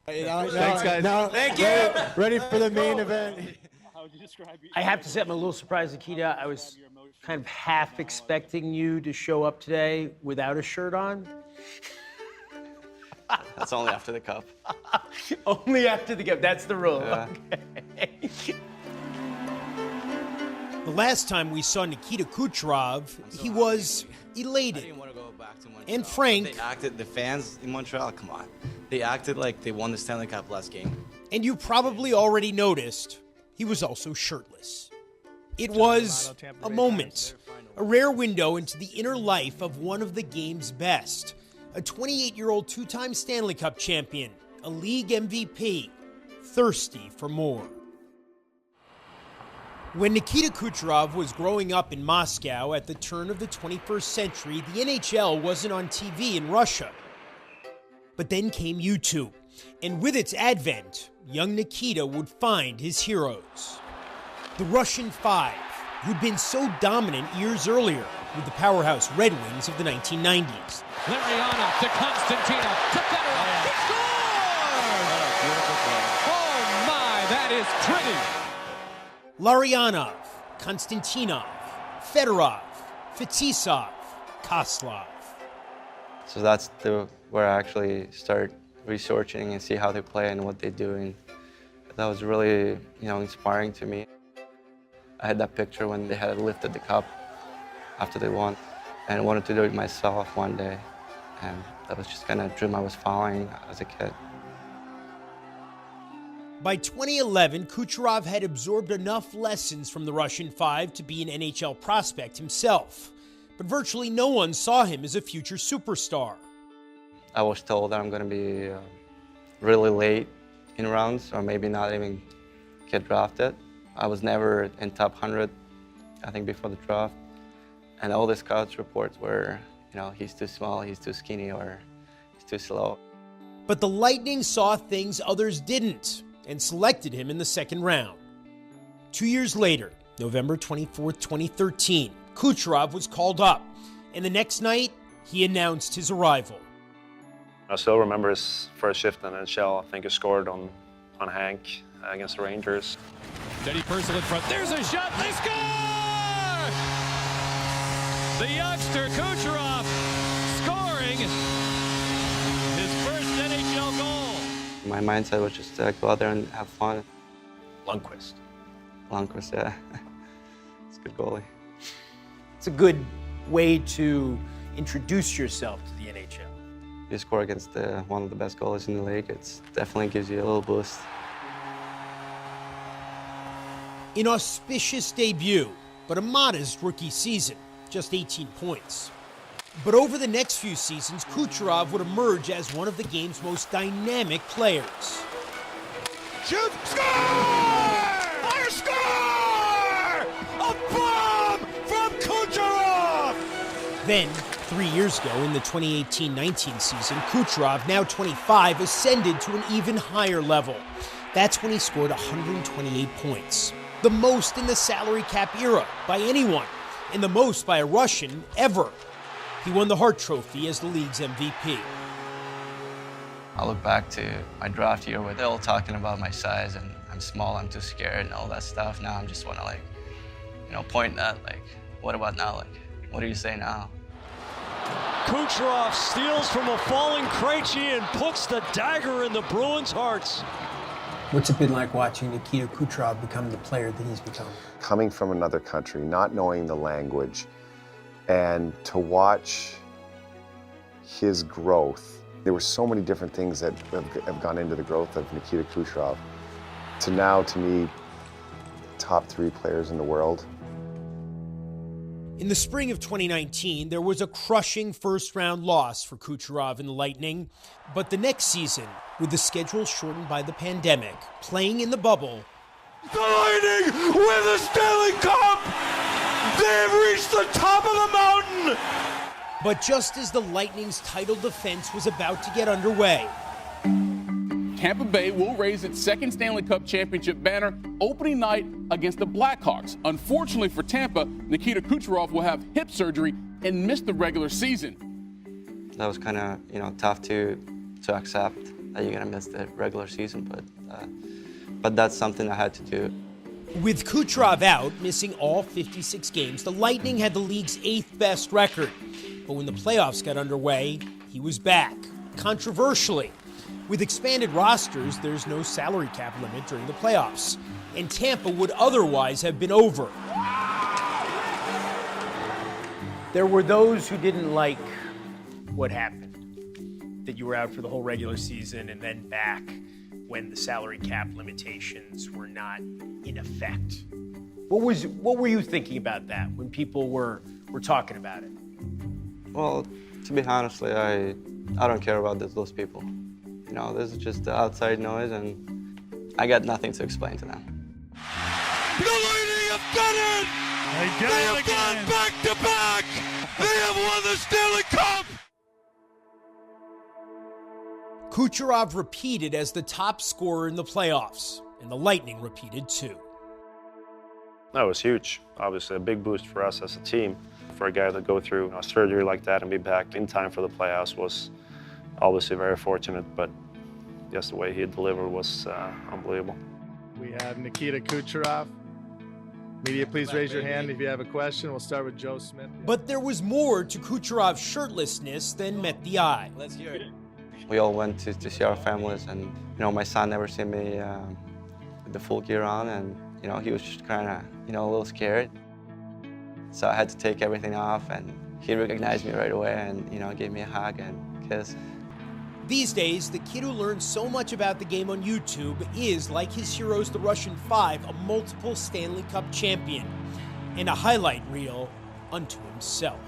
Thanks, guys. Now, thank you. Ready for the main event. I have to say, I'm a little surprised, Nikita. I was kind of half expecting you to show up today without a shirt on. That's only after the cup. Only after the cup. That's the rule. Yeah. Okay. The last time we saw Nikita Kucherov, he was elated. I didn't want to go back to Montreal. And frank. They acted, the fans in Montreal, come on. They acted like they won the Stanley Cup last game. And you probably already noticed, he was also shirtless. It was a moment, a rare window into the inner life of one of the game's best. A 28-year-old two-time Stanley Cup champion, a league MVP, thirsty for more. When Nikita Kucherov was growing up in Moscow at the turn of the 21st century, the NHL wasn't on TV in Russia. But then came YouTube, and with its advent, young Nikita would find his heroes. The Russian Five, who'd been so dominant years earlier with the powerhouse Red Wings of the 1990s. Larionov to Konstantinov to Fedorov. He scores! Oh my, that is pretty. Larionov, Konstantinov, Fedorov, Fetisov, Kozlov. So that's where I actually start researching and see how they play and what they do. And that was really, inspiring to me. I had that picture when they had lifted the cup after they won, and I wanted to do it myself one day. And that was just kind of a dream I was following as a kid. By 2011, Kucherov had absorbed enough lessons from the Russian Five to be an NHL prospect himself. But virtually no one saw him as a future superstar. I was told that I'm going to be really late in rounds, or maybe not even get drafted. I was never in top 100, I think, before the draft. And all the scouts reports were, he's too small, he's too skinny, or he's too slow. But the Lightning saw things others didn't and selected him in the second round. 2 years later, November 24th, 2013, Kucherov was called up, and the next night, he announced his arrival. I still remember his first shift in the NHL. I think he scored on Hank against the Rangers. Teddy Purcell in front. There's a shot. They score! The youngster Kucherov scoring his first NHL goal. My mindset was just to go out there and have fun. Lundqvist, yeah. It's a good goalie. it's a good way to introduce yourself to the NHL. You score against one of the best goalies in the league, it definitely gives you a little boost. An auspicious debut, but a modest rookie season, just 18 points. But over the next few seasons, Kucherov would emerge as one of the game's most dynamic players. Shoot! Score! Fire score! A bomb from Kucherov! Then, 3 years ago, in the 2018-19 season, Kucherov, now 25, ascended to an even higher level. That's when he scored 128 points. The most in the salary cap era by anyone, and the most by a Russian ever. He won the Hart Trophy as the league's MVP. I look back to my draft year where they're all talking about my size and I'm small, I'm too scared and all that stuff. Now I'm just want to point at what about now? What do you say now? Kucherov steals from a falling Krejci and puts the dagger in the Bruins' hearts. What's it been like watching Nikita Kucherov become the player that he's become? Coming from another country, not knowing the language, and to watch his growth. There were so many different things that have gone into the growth of Nikita Kucherov. To now, to me, top 3 players in the world. In the spring of 2019, there was a crushing first-round loss for Kucherov and the Lightning. But the next season, with the schedule shortened by the pandemic, playing in the bubble, The Lightning win the Stanley Cup! They've reached the top of the mountain! But just as the Lightning's title defense was about to get underway, Tampa Bay will raise its second Stanley Cup championship banner opening night against the Blackhawks. Unfortunately for Tampa, Nikita Kucherov will have hip surgery and miss the regular season. That was kind of, tough to accept. that you're gonna miss the regular season, but that's something I had to do. With Kucherov out, missing all 56 games, the Lightning had the league's 8th best record. But when the playoffs got underway, he was back, controversially. With expanded rosters, there's no salary cap limit during the playoffs, and Tampa would otherwise have been over. There were those who didn't like what happened, that you were out for the whole regular season and then back when the salary cap limitations were not in effect. What were you thinking about that when people were talking about it? Well, to be honestly, I don't care about those people. You know, this is just the outside noise, and I got nothing to explain to them. The Lightning have done it! They have gone back to back! They have won the Stanley Cup! Kucherov repeated as the top scorer in the playoffs, and the Lightning repeated too. That was huge. Obviously, a big boost for us as a team. For a guy to go through a surgery like that and be back in time for the playoffs was obviously very fortunate, but just the way he delivered was unbelievable. We have Nikita Kucherov. Media, please raise your hand if you have a question. We'll start with Joe Smith. But there was more to Kucherov's shirtlessness than met the eye. Let's hear it. We all went to see our families, and my son never seen me with the full gear on, and he was just kind of a little scared. So I had to take everything off, and he recognized me right away, and gave me a hug and kiss. These days, the kid who learned so much about the game on YouTube is, like his heroes, the Russian Five, a multiple Stanley Cup champion and a highlight reel unto himself.